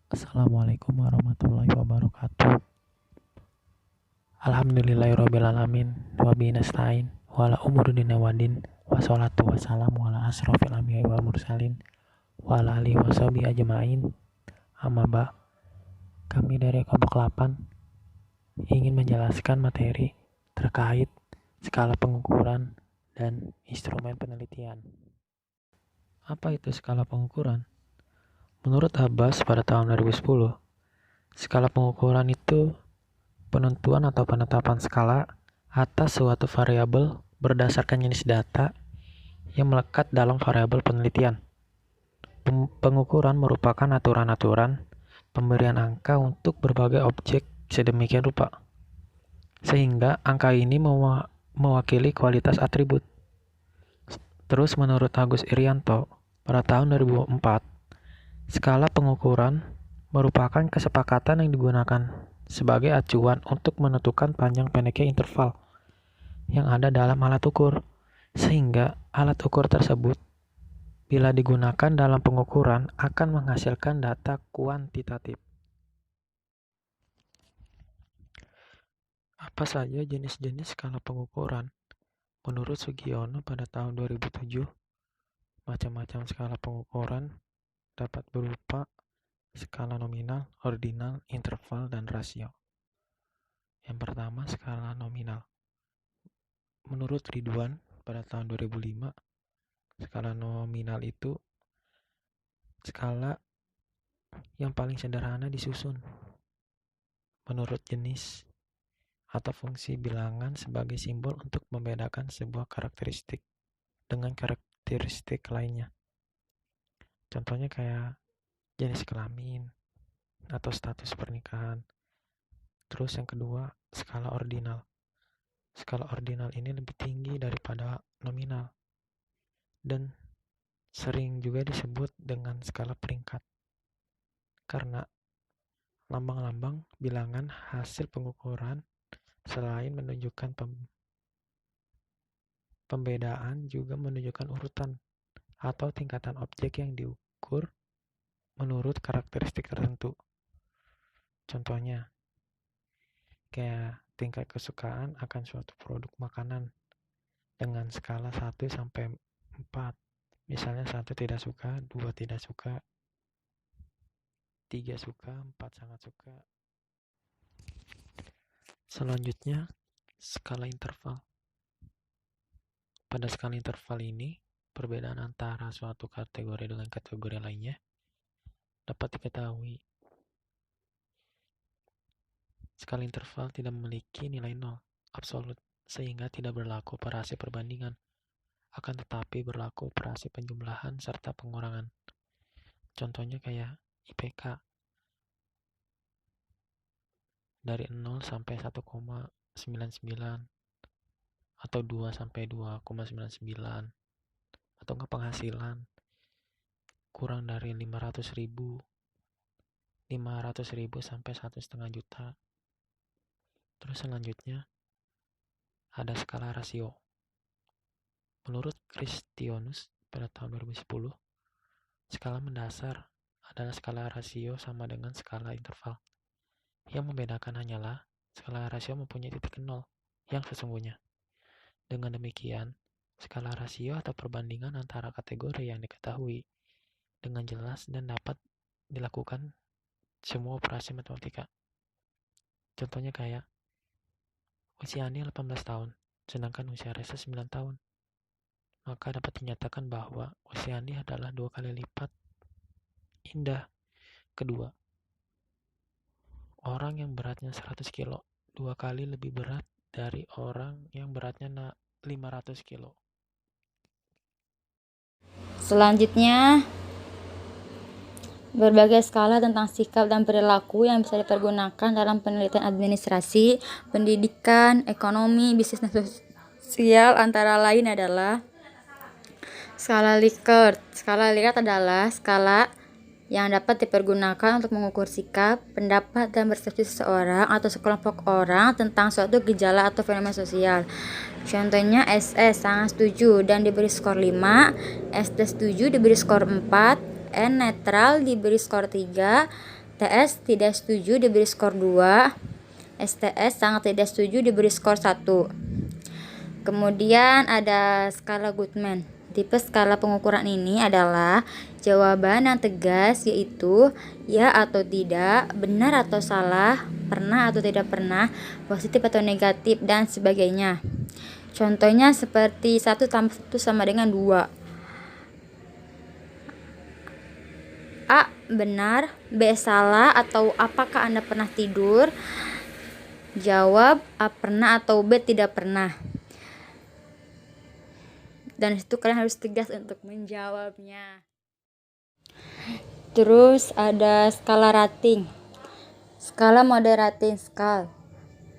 Assalamualaikum warahmatullahi wabarakatuh. Alhamdulillahirrabbilalamin. Wabihi nasta'in. Wala umuruddin wadin. Wassalatu wassalamu ala asrofil anbiya'i wal mursalin. Wa ala alihi washabihi ajma'in. Amma ba. Kami dari kelompok 8 ingin menjelaskan materi terkait skala pengukuran dan instrumen penelitian. Apa itu skala pengukuran? Menurut Abbas pada tahun 2010, skala pengukuran itu penentuan atau penetapan skala atas suatu variabel berdasarkan jenis data yang melekat dalam variabel penelitian. Pengukuran merupakan aturan-aturan pemberian angka untuk berbagai objek sedemikian rupa, sehingga angka ini mewakili kualitas atribut. Terus menurut Agus Irianto pada tahun 2004, skala pengukuran merupakan kesepakatan yang digunakan sebagai acuan untuk menentukan panjang pendeknya interval yang ada dalam alat ukur, sehingga alat ukur tersebut bila digunakan dalam pengukuran akan menghasilkan data kuantitatif. Apa saja jenis-jenis skala pengukuran? Menurut Sugiono pada tahun 2007, macam-macam skala pengukuran dapat berupa skala nominal, ordinal, interval, dan rasio. Yang pertama, skala nominal. Menurut Ridwan pada tahun 2005, skala nominal itu skala yang paling sederhana disusun menurut jenis atau fungsi bilangan sebagai simbol untuk membedakan sebuah karakteristik dengan karakteristik lainnya. Contohnya kayak jenis kelamin atau status pernikahan. Terus yang kedua, skala ordinal. Skala ordinal ini lebih tinggi daripada nominal dan sering juga disebut dengan skala peringkat karena lambang-lambang bilangan hasil pengukuran selain menunjukkan pembedaan juga menunjukkan urutan atau tingkatan objek yang diukur menurut karakteristik tertentu. Contohnya, kayak tingkat kesukaan akan suatu produk makanan dengan skala 1 sampai 4. Misalnya 1 tidak suka, 2 tidak suka, 3 suka, 4 sangat suka. Selanjutnya, skala interval. Pada skala interval ini, perbedaan antara suatu kategori dengan kategori lainnya dapat diketahui. Skala interval tidak memiliki nilai nol absolut, sehingga tidak berlaku operasi perbandingan, akan tetapi berlaku operasi penjumlahan serta pengurangan. Contohnya kayak IPK dari 0 sampai 1,99 atau 2 sampai 2,99 atau enggak penghasilan kurang dari 500.000 sampai 1,5 juta. Terus selanjutnya ada skala rasio. Menurut Christianus pada tahun 2010, skala mendasar adalah skala rasio sama dengan skala interval. Yang membedakan hanyalah skala rasio mempunyai titik nol yang sesungguhnya. Dengan demikian, skala rasio atau perbandingan antara kategori yang diketahui dengan jelas dan dapat dilakukan semua operasi matematika. Contohnya kayak usia Ani 18 tahun, sedangkan usia Reza 9 tahun. Maka dapat dinyatakan bahwa usia Andi adalah 2 kali lipat Indah. Kedua, orang yang beratnya 100 kilo 2 kali lebih berat dari orang yang beratnya 500 kilo. Selanjutnya, berbagai skala tentang sikap dan perilaku yang bisa dipergunakan dalam penelitian administrasi, pendidikan, ekonomi, bisnis, dan sosial antara lain adalah skala Likert. Skala Likert adalah skala yang dapat dipergunakan untuk mengukur sikap, pendapat, dan persepsi seseorang atau sekelompok orang tentang suatu gejala atau fenomena sosial. Contohnya SS sangat setuju dan diberi skor 5, ST setuju diberi skor 4, N netral diberi skor 3, STS tidak setuju diberi skor 2, STS sangat tidak setuju diberi skor 1. Kemudian ada skala Goodman. Tipe skala pengukuran ini adalah jawaban yang tegas, yaitu ya atau tidak, benar atau salah, pernah atau tidak pernah, positif atau negatif, dan sebagainya. Contohnya seperti 1 tambah 1 sama dengan 2. A. Benar, B. Salah, atau apakah Anda pernah tidur? Jawab A. Pernah atau B. Tidak pernah. Dan itu kalian harus tegas untuk menjawabnya. Terus ada skala rating. Skala moderating scale.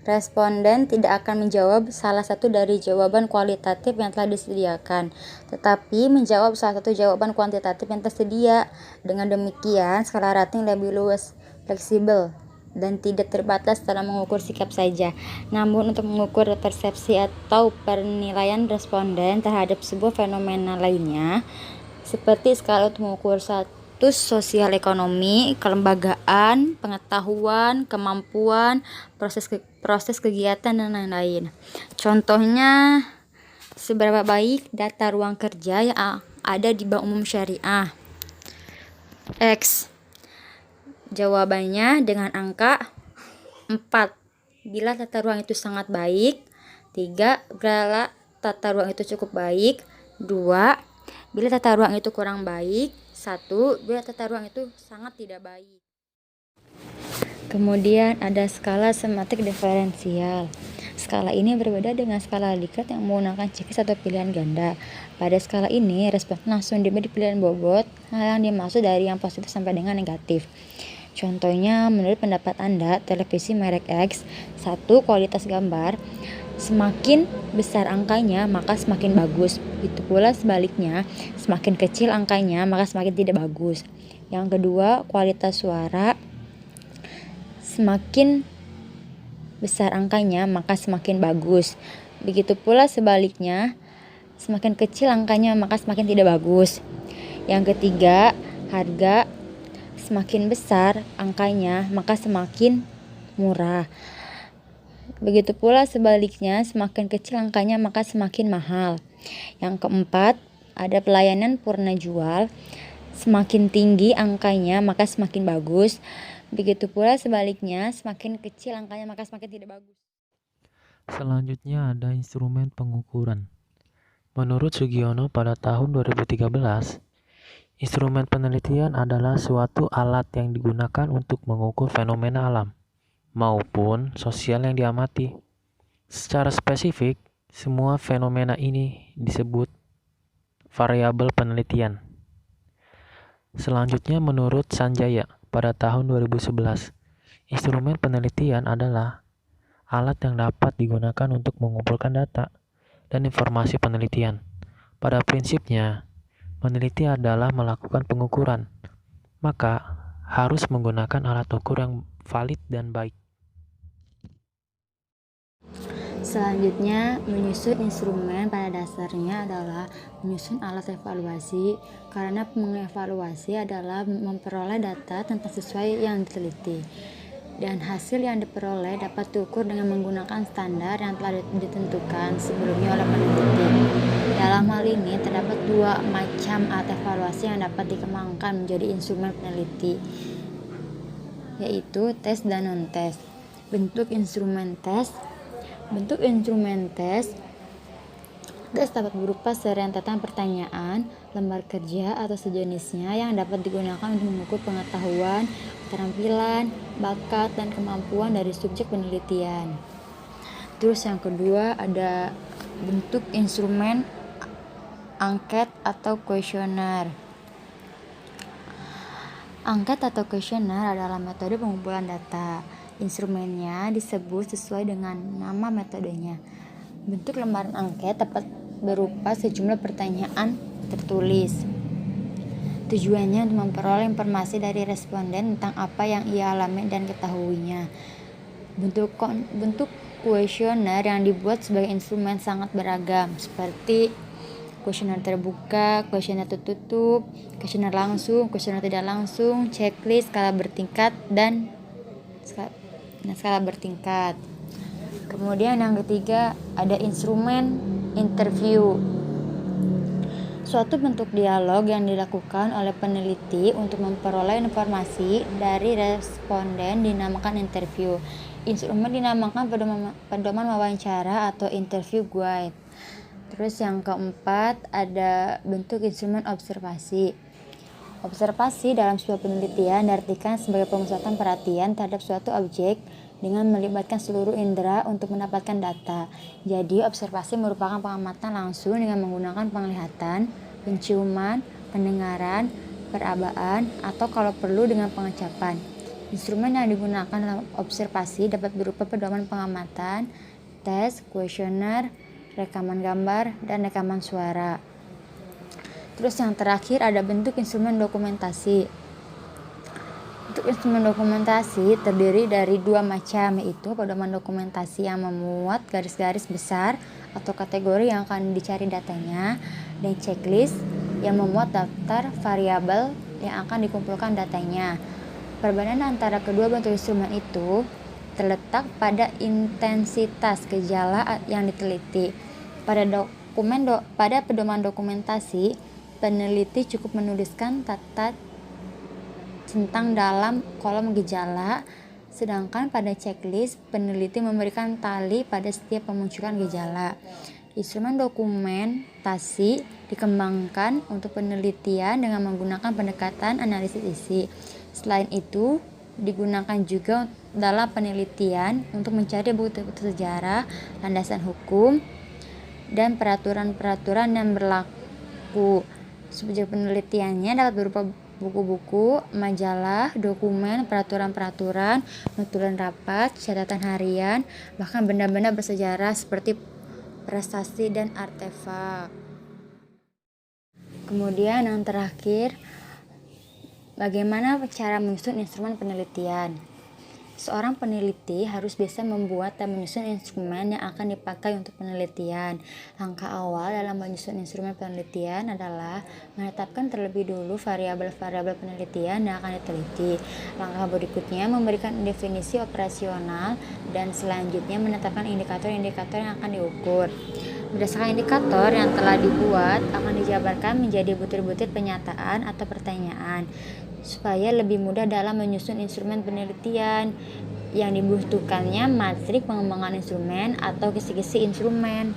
Responden tidak akan menjawab salah satu dari jawaban kualitatif yang telah disediakan, tetapi menjawab salah satu jawaban kuantitatif yang tersedia. Dengan demikian, skala rating lebih luas, fleksibel, dan tidak terbatas dalam mengukur sikap saja, namun untuk mengukur persepsi atau penilaian responden terhadap sebuah fenomena lainnya, seperti skala untuk mengukur status sosial ekonomi, kelembagaan, pengetahuan, kemampuan, proses kegiatan, dan lain-lain. Contohnya, seberapa baik data ruang kerja yang ada di Bank Umum Syariah. X. Jawabannya dengan angka 4. Bila tata ruang itu sangat baik. 3. Bila tata ruang itu cukup baik. 2. Bila tata ruang itu kurang baik. 1. Bila tata ruang itu sangat tidak baik. Kemudian ada skala semantik diferensial. Skala ini berbeda dengan skala Likert yang menggunakan cekis atau pilihan ganda. Pada skala ini, respon langsung diberi pilihan bobot yang dimaksud dari yang positif sampai dengan negatif. Contohnya, menurut pendapat Anda, televisi merek X, 1. Kualitas gambar, semakin besar angkanya maka semakin bagus. Itu pula sebaliknya, semakin kecil angkanya maka semakin tidak bagus. Yang kedua, kualitas suara, semakin besar angkanya maka semakin bagus. Begitu pula sebaliknya, semakin kecil angkanya maka semakin tidak bagus. Yang ketiga, harga, semakin besar angkanya maka semakin murah. Begitu pula sebaliknya, semakin kecil angkanya maka semakin mahal. Yang keempat, ada pelayanan purna jual, semakin tinggi angkanya maka semakin bagus. Begitu pula sebaliknya, semakin kecil angkanya maka semakin tidak bagus. Selanjutnya ada instrumen pengukuran. Menurut Sugiono pada tahun 2013, instrumen penelitian adalah suatu alat yang digunakan untuk mengukur fenomena alam maupun sosial yang diamati. Secara spesifik, semua fenomena ini disebut variabel penelitian. Selanjutnya menurut Sanjaya pada tahun 2011, instrumen penelitian adalah alat yang dapat digunakan untuk mengumpulkan data dan informasi penelitian. Pada prinsipnya, meneliti adalah melakukan pengukuran, maka harus menggunakan alat ukur yang valid dan baik. Selanjutnya, menyusun instrumen pada dasarnya adalah menyusun alat evaluasi, karena mengevaluasi adalah memperoleh data tentang sesuai yang diteliti, dan hasil yang diperoleh dapat diukur dengan menggunakan standar yang telah ditentukan sebelumnya oleh peneliti. Dalam hal ini, terdapat 2 macam alat evaluasi yang dapat dikembangkan menjadi instrumen peneliti, yaitu tes dan non-tes. Bentuk instrumen tes dapat berupa serentetan pertanyaan, lembar kerja, atau sejenisnya yang dapat digunakan untuk mengukur pengetahuan, keterampilan, bakat, dan kemampuan dari subjek penelitian. Terus yang kedua ada bentuk instrumen angket atau kuesioner. Angket atau kuesioner adalah metode pengumpulan data. Instrumennya disebut sesuai dengan nama metodenya. Bentuk lembaran angket dapat berupa sejumlah pertanyaan tertulis. Tujuannya untuk memperoleh informasi dari responden tentang apa yang ia alami dan ketahuinya. Bentuk kuesioner yang dibuat sebagai instrumen sangat beragam, seperti kuesioner terbuka, kuesioner tertutup, kuesioner langsung, kuesioner tidak langsung, checklist, skala bertingkat, dan skala bertingkat. Kemudian yang ketiga ada instrumen interview. Suatu bentuk dialog yang dilakukan oleh peneliti untuk memperoleh informasi dari responden dinamakan interview. Instrumen dinamakan pedoman wawancara atau interview guide. Terus yang keempat ada bentuk instrumen observasi. Observasi dalam sebuah penelitian diartikan sebagai pemusatan perhatian terhadap suatu objek dengan melibatkan seluruh indera untuk mendapatkan data. Jadi, observasi merupakan pengamatan langsung dengan menggunakan penglihatan, penciuman, pendengaran, perabaan, atau kalau perlu dengan pengecapan. Instrumen yang digunakan dalam observasi dapat berupa pedoman pengamatan, tes, kuesioner, rekaman gambar, dan rekaman suara. Terus yang terakhir ada bentuk instrumen dokumentasi. Untuk instrumen dokumentasi terdiri dari dua macam, yaitu pedoman dokumentasi yang memuat garis-garis besar atau kategori yang akan dicari datanya, dan checklist yang memuat daftar variabel yang akan dikumpulkan datanya. Perbedaan antara kedua bentuk instrumen itu terletak pada intensitas gejala yang diteliti. Pada pedoman dokumentasi, peneliti cukup menuliskan tentang dalam kolom gejala, sedangkan pada checklist peneliti memberikan tali pada setiap pemunculan gejala. Instrumen dokumentasi dikembangkan untuk penelitian dengan menggunakan pendekatan analisis isi. Selain itu, digunakan juga dalam penelitian untuk mencari bukti-bukti sejarah, landasan hukum, dan peraturan-peraturan yang berlaku. Subjek penelitiannya dapat berupa buku-buku, majalah, dokumen, peraturan-peraturan, notulen rapat, catatan harian, bahkan benda-benda bersejarah seperti prestasi dan artefak. Kemudian yang terakhir, bagaimana cara menyusun instrumen penelitian? Seorang peneliti harus bisa membuat dan menyusun instrumen yang akan dipakai untuk penelitian. Langkah awal dalam menyusun instrumen penelitian adalah menetapkan terlebih dulu variabel-variabel penelitian yang akan diteliti. Langkah berikutnya memberikan definisi operasional dan selanjutnya menetapkan indikator-indikator yang akan diukur. Berdasarkan indikator yang telah dibuat akan dijabarkan menjadi butir-butir penyataan atau pertanyaan supaya lebih mudah dalam menyusun instrumen penelitian. Yang dibutuhkannya matrik pengembangan instrumen atau kisi-kisi instrumen.